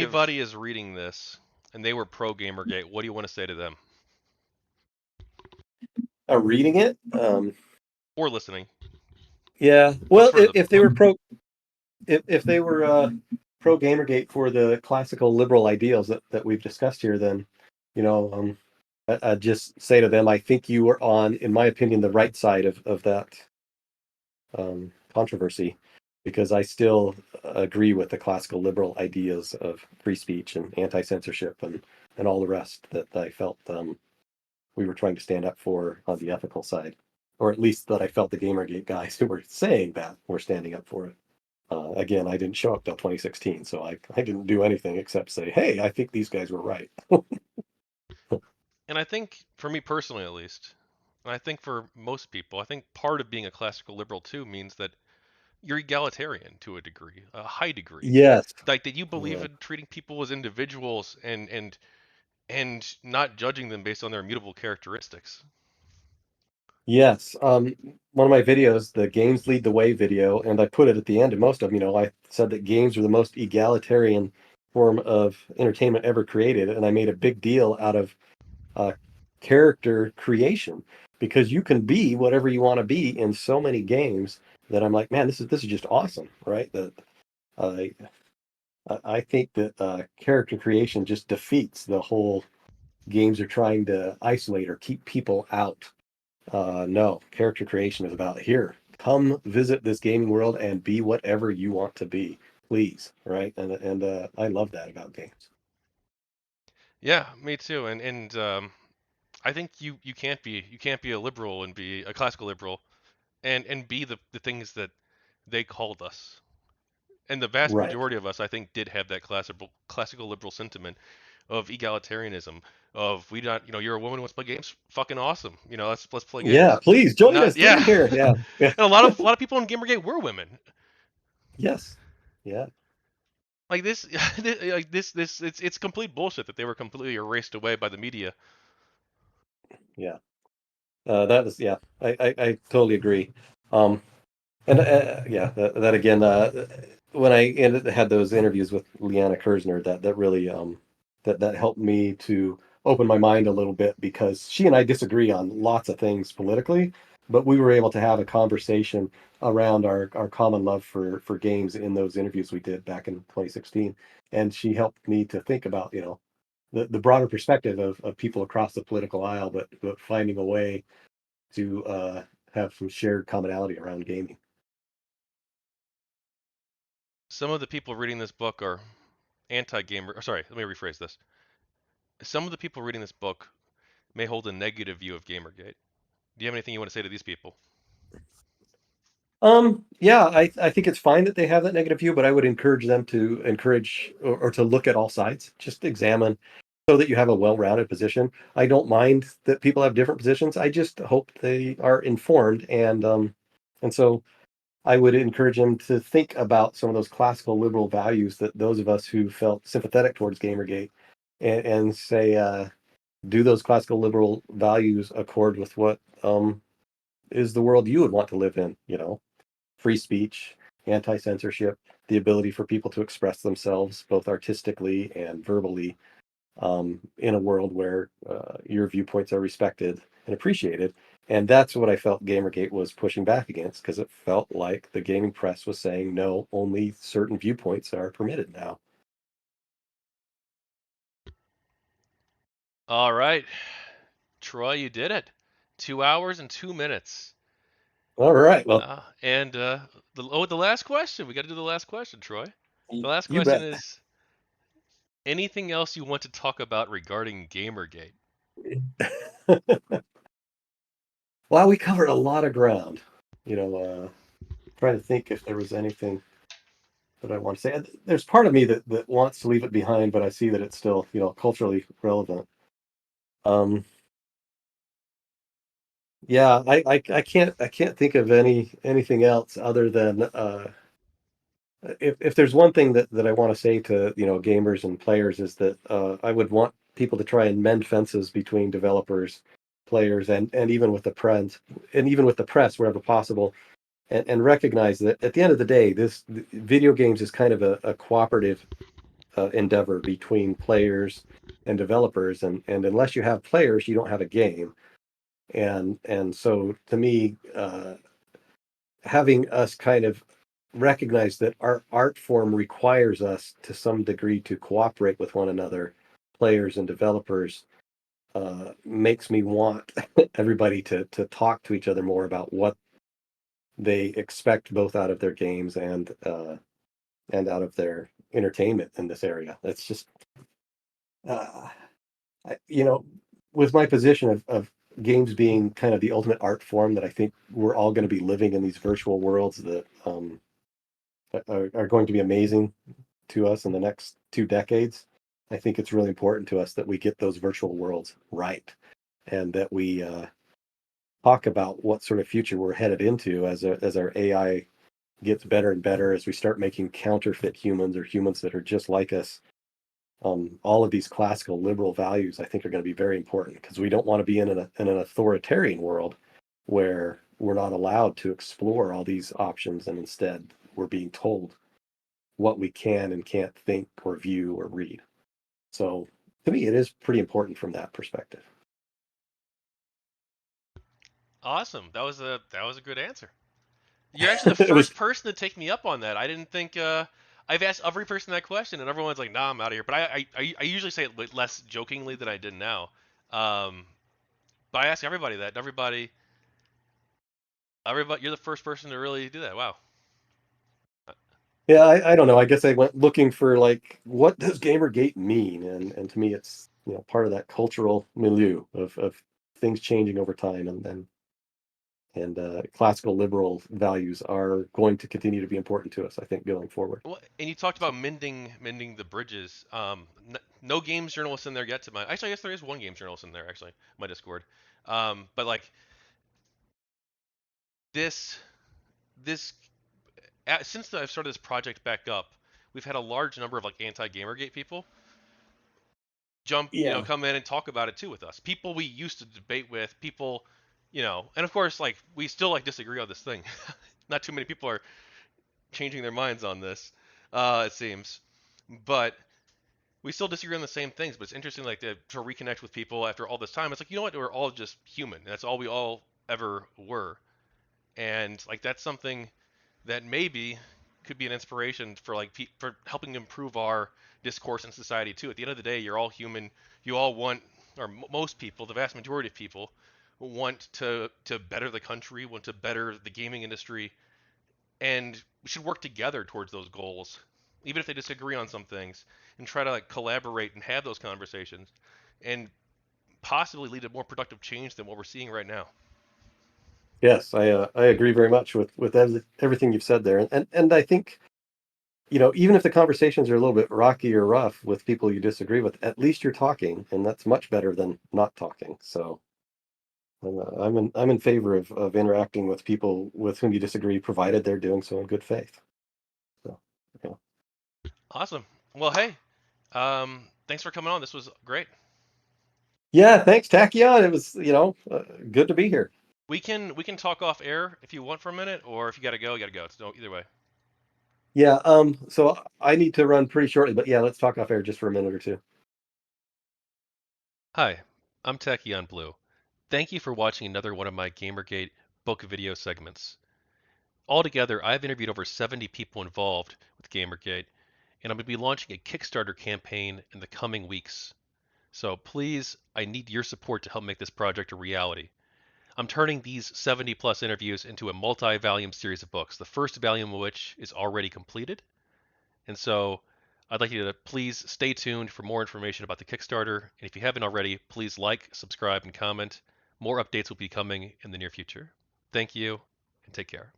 anybody is reading this and they were pro GamerGate, what do you want to say to them Reading it. or listening? Yeah. What's Well, for the if they were if they were pro GamerGate for the classical liberal ideals that we've discussed here, then you know, I'd just say to them, I think you are on, in my opinion, the right side of that controversy, because I still agree with the classical liberal ideas of free speech and anti-censorship and all the rest that I felt we were trying to stand up for on the ethical side, or at least that I felt the GamerGate guys who were saying that were standing up for it. Again, I didn't show up till 2016, so I didn't do anything except say, hey, I think these guys were right. And I think for me personally at least, and I think for most people, I think part of being a classical liberal too means that you're egalitarian to a degree, a high degree. Yes. Like that you believe Yeah. in treating people as individuals and not judging them based on their immutable characteristics. Yes. One of my videos, the games lead the way video, and I put it at the end of most of them, I said that games are the most egalitarian form of entertainment ever created. And I made a big deal out of uh, character creation, because you can be whatever you want to be in so many games that I'm like, man, this is just awesome, right? That uh, I think that character creation just defeats the whole games are trying to isolate or keep people out. No, character creation is about, here, come visit this gaming world and be whatever you want to be, please, right? And I love that about games. Yeah, me too. And I think you can't be a liberal and be a classical liberal and be the things that they called us. And the vast Right. majority of us, I think, did have that classical liberal sentiment of egalitarianism. Of we not, you're a woman who wants to play games, fucking awesome. Let's play Yeah, games. please join Not us. Get yeah. in here. Yeah. Yeah. And a lot of people in GamerGate were women. Yes. Yeah. Like this, like this, it's complete bullshit that they were completely erased away by the media. Yeah. That was, yeah. I totally agree. Um, and yeah, that again, when had those interviews with Leanna Kersner, that really that helped me to open my mind a little bit, because she and I disagree on lots of things politically, but we were able to have a conversation around our common love for games in those interviews we did back in 2016, and she helped me to think about the broader perspective of people across the political aisle, but finding a way to have some shared commonality around gaming. Some of the people reading this book are anti-gamer. Sorry, let me rephrase this. Some of the people reading this book may hold a negative view of GamerGate. Do you have anything you want to say to these people? Yeah, I think it's fine that they have that negative view, but I would encourage them to encourage or to look at all sides, just examine, so that you have a well-rounded position. I don't mind that people have different positions. I just hope they are informed, and so I would encourage them to think about some of those classical liberal values that those of us who felt sympathetic towards Gamergate, and say, do those classical liberal values accord with what is the world you would want to live in? Free speech, anti-censorship, the ability for people to express themselves both artistically and verbally, in a world where your viewpoints are respected and appreciated. And that's what I felt Gamergate was pushing back against, because it felt like the gaming press was saying, no, only certain viewpoints are permitted now. All right, Troy, you did it. 2 hours and 2 minutes. All right. Well, The last question. We got to do the last question, Troy. The last you question bet. is anything else you want to talk about regarding GamerGate? Well, we covered a lot of ground. Trying to think if there was anything that I want to say. There's part of me that wants to leave it behind, but I see that it's still, culturally relevant. Um, yeah, I can't think of anything else other than if there's one thing that I want to say to gamers and players, is that I would want people to try and mend fences between developers, players, and even with the press wherever possible, and recognize that at the end of the day, this video games is kind of a cooperative endeavor between players and developers, and unless you have players, you don't have a game. And so to me, having us kind of recognize that our art form requires us to some degree to cooperate with one another, players and developers, makes me want everybody to talk to each other more about what they expect both out of their games and out of their entertainment in this area. That's just uh, you know, with my position of games being kind of the ultimate art form, that I think we're all going to be living in these virtual worlds that are going to be amazing to us in the next 2 decades. I think it's really important to us that we get those virtual worlds right, and that we talk about what sort of future we're headed into as our AI gets better and better, as we start making counterfeit humans or humans that are just like us. All of these classical liberal values, I think, are going to be very important, because we don't want to be in an authoritarian world where we're not allowed to explore all these options, and instead we're being told what we can and can't think or view or read. So to me, it is pretty important from that perspective. Awesome. That was a good answer. You're actually the It was, first person to take me up on that. I didn't think I've asked every person that question, and everyone's like, "Nah, I'm out of here." But I usually say it less jokingly than I did now. Um, but I ask everybody that, and everybody, you're the first person to really do that. Wow. yeah, I don't know. I guess I went looking for, like, what does Gamergate mean? And to me, it's, part of that cultural milieu of things changing over time, and classical liberal values are going to continue to be important to us, I think, going forward. Well, and you talked So about mending the bridges. No games journalists in there yet to my. Actually, I guess there is one games journalist in there. Actually, my Discord. But like this this since I've started this project back up, we've had a large number of like anti-GamerGate people yeah, come in and talk about it too with us. People we used to debate with, people, and of course, like we still like disagree on this thing. Not too many people are changing their minds on this, it seems, but we still disagree on the same things. But it's interesting, like to reconnect with people after all this time. It's like, you know what? We're all just human. That's all we all ever were, and like that's something that maybe could be an inspiration for like for helping improve our discourse in society too. At the end of the day, you're all human. You all want, or most people, the vast majority of people, want to better the country, want to better the gaming industry, and we should work together towards those goals, even if they disagree on some things, and try to like collaborate and have those conversations, and possibly lead to more productive change than what we're seeing right now. yes, I agree very much with everything you've said there, and I think, even if the conversations are a little bit rocky or rough with people you disagree with, at least you're talking, and that's much better than not talking. So I'm in favor of interacting with people with whom you disagree, provided they're doing so in good faith. So, yeah. Awesome. Well, hey, thanks for coming on. This was great. Yeah, thanks, Tachyon. It was, good to be here. We can talk off air if you want for a minute, or if you gotta go, you gotta go. It's no either way. Yeah, so I need to run pretty shortly, but yeah, let's talk off air just for a minute or two. Hi, I'm Tachyon Blue. Thank you for watching another one of my GamerGate book video segments. Altogether, I've interviewed over 70 people involved with GamerGate, and I'm going to be launching a Kickstarter campaign in the coming weeks. So please, I need your support to help make this project a reality. I'm turning these 70 plus interviews into a multi volume series of books, the first volume of which is already completed. And so I'd like you to please stay tuned for more information about the Kickstarter. And if you haven't already, please like, subscribe, and comment. More updates will be coming in the near future. Thank you, and take care.